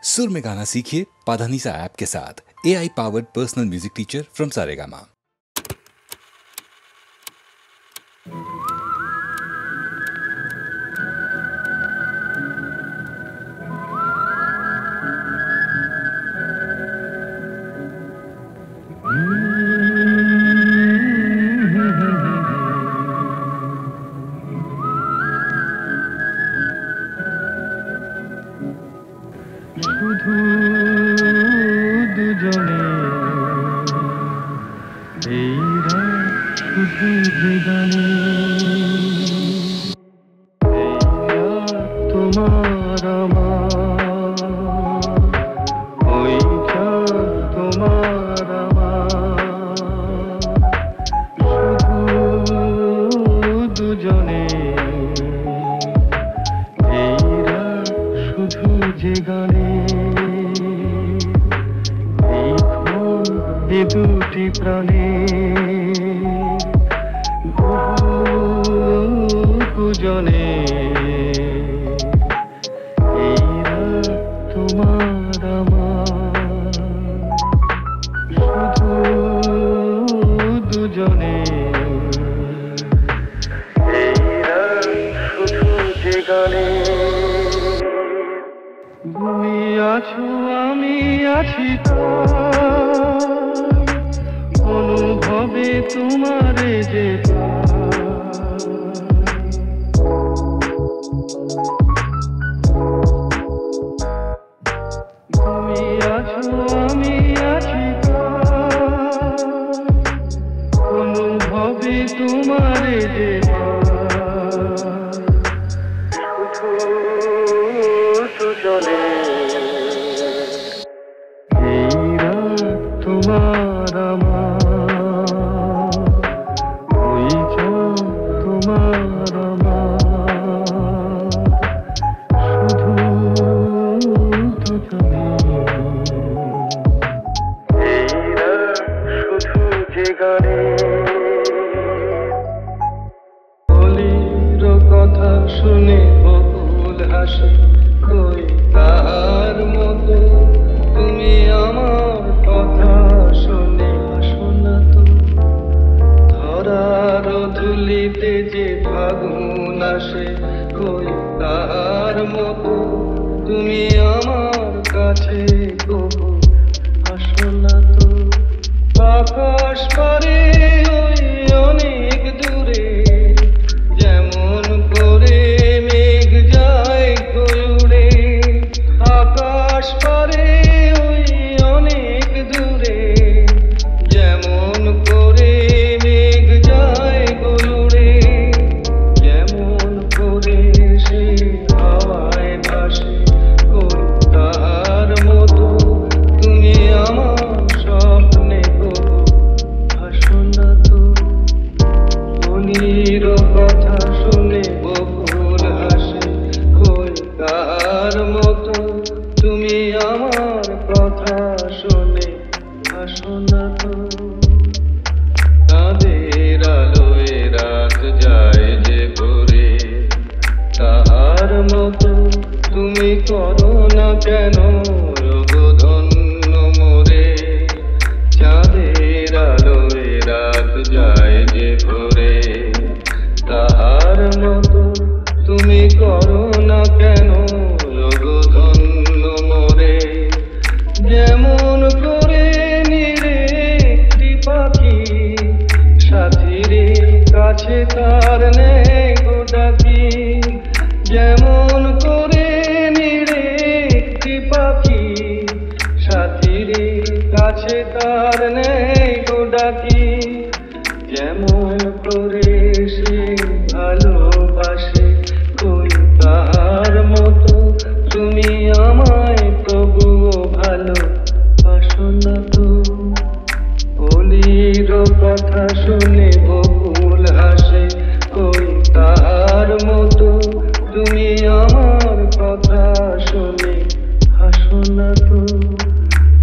सुर में गाना सीखिए पाधानीसा ऐप के साथ। AI powered personal music teacher from Saregama.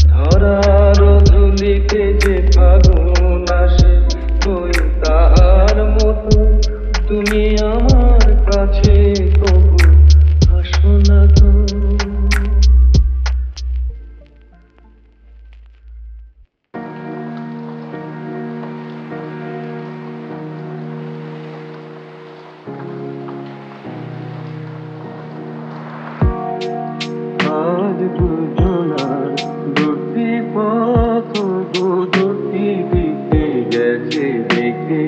ধরার ধুলিতে আজ দুজনার দুটি পথ দুটি দিকে গেছে দেখে,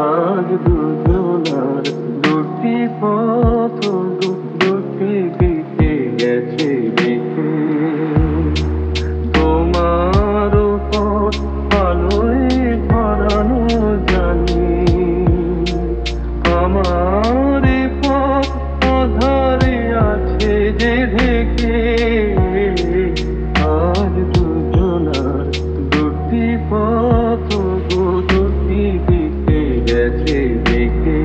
আজ দুজনার দুটি পথ দুটি দিকে গেছে দেখে। তোমার পথ আলোয় ভরানো জানি, আমার পথ আধারে আছে যে ঢেকে। আজ দুজনার দুটি পথ দুটি দিকে গেছে দেখে।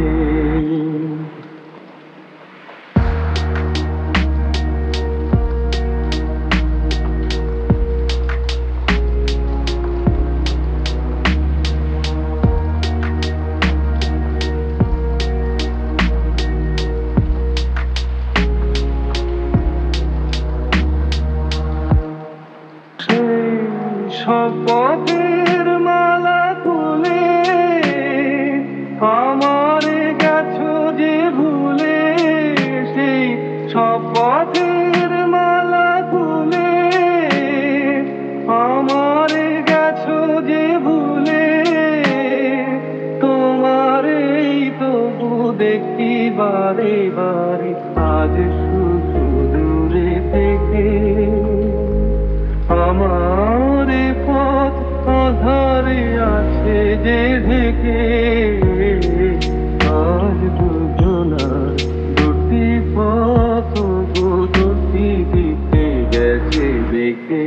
শপথের মালা খুলে আমার গেছো যে ভুলে, সেই শপথের মালা খুলে আমার গেছো যে ভুলে। তোমার এই তবু দেখি বারে বারে আজ শুধু দূরে থেকে। আমার পথ আধারে আছে যে ঢেকে। আজ দুজনার দুটি পথ দুটি দিকে গেছে দেখে।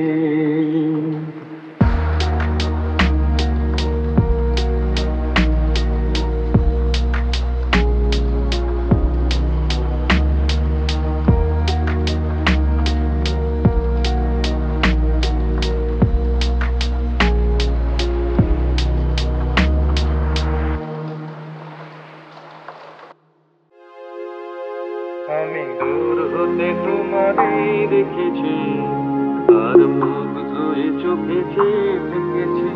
আমি দূর হতে তোমারই দেখেছি, আর মুখ ধুয়ে চোখে চেয়ে থেকেছি।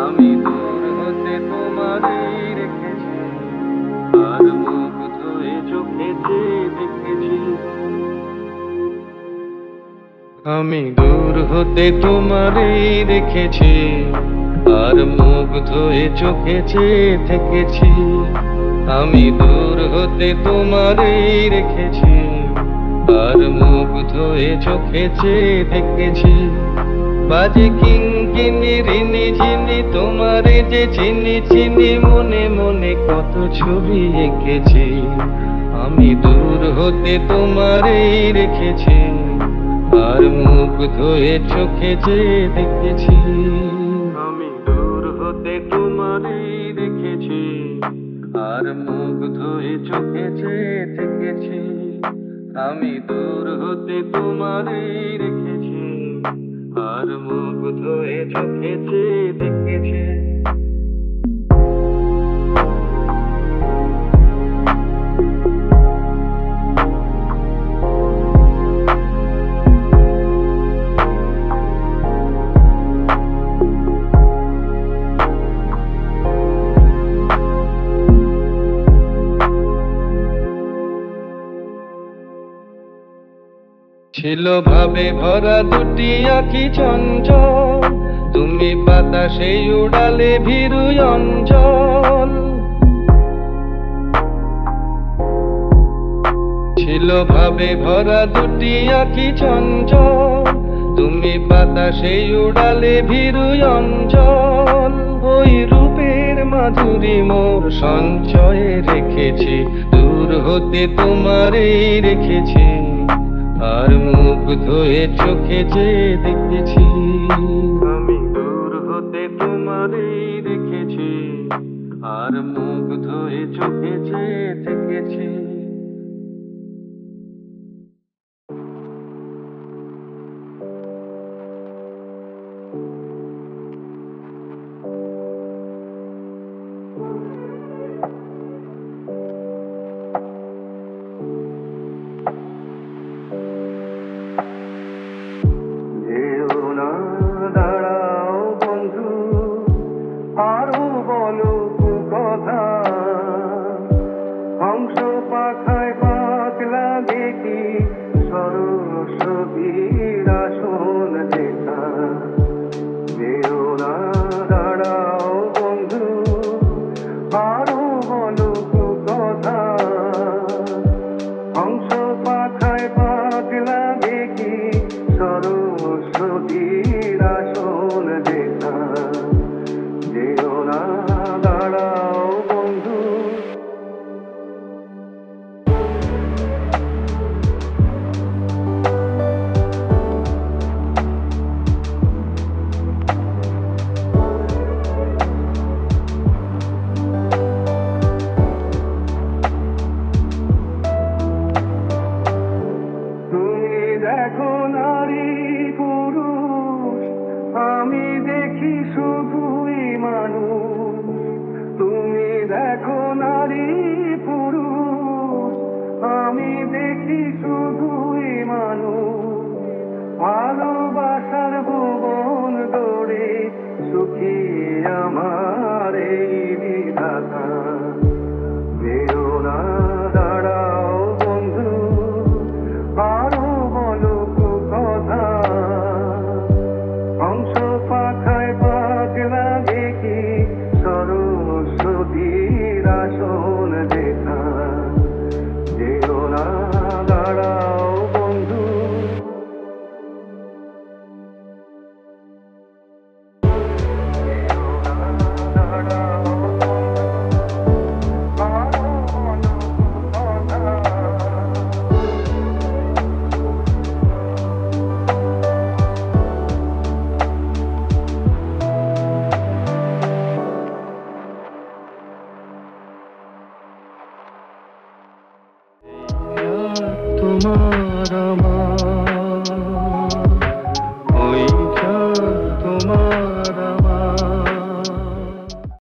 আমি দূর হতে তোমারই রেখেছি, আর মুখ ধুয়ে চোখে চেয়ে দেখেছি। আমি দূর হতে তোমারই দেখেছি, আর মুখ ধুয়ে চোখে চেয়ে থেকেছি। আমি দূর হতে তোমারই রেখেছি, আর মুখ ধুয়ে চোখে চেয়ে দেখেছি। বাজে কিঙ্কিনি রিনি ঝিনি তোমারে যে চিনি চিনি, মনে মনে কত ছবি এঁকেছি। আমি দূর হতে তোমারই রেখেছি, আর মুখ ধুয়ে চোখে চেয়ে দেখেছি। আমি দূর হতে তোমারই রেখেছি, আর মুখ ধুয়ে চোখে চেয়ে থেকেছি। আমি দূর হতে তোমারই রেখেছি, আর মুখ ধুয়ে চোখে চেয়ে দেখেছি। ছিল ভাবে ভরা দুটি আঁখি চঞ্চল, তুমি বাতাসে উড়ালে ভীরু অঞ্চল। ছিল ভাবে ভরা দুটি আঁখি চঞ্চল, তুমি বাতাসে উড়ালে ভীরু অঞ্চল। ওই রূপের মাধুরী মোর সঞ্চয়ে রেখেছি, দূর হতে তোমারই রেখেছি, আর মুখ ধুয়ে চোখে চেয়ে দেখেছি। আমি দূর হতে তোমারই রেখেছি, আর মুখ ধুয়ে চোখে চেয়ে দেখেছি। আরো বলো কথা, হংস সতীর আসন দেখা, যেও না দাঁড়াও বন্ধু, আরো বলো কথা। হংস পাখায় পাক লাগে কি সরস্বতীর আসন দেখা, যেও না দাঁড়াও বন্ধু। দেখো নারী পুরুষ, আমি দেখি শুধুই মানুষ। তুমি দেখো নারী পুরুষ, আমি দেখি শুধুই মানুষ। ভালোবাসার ভুবন গড়ে সুখী আমার এই বিধাতা, যেও না দাঁড়াও বন্ধু, আরো বলো কথা। হংস পাখায় পাক লাগে কি সরস্বতীর আসন দেখা, যেও না দাঁড়াও বন্ধু। তোমার আমার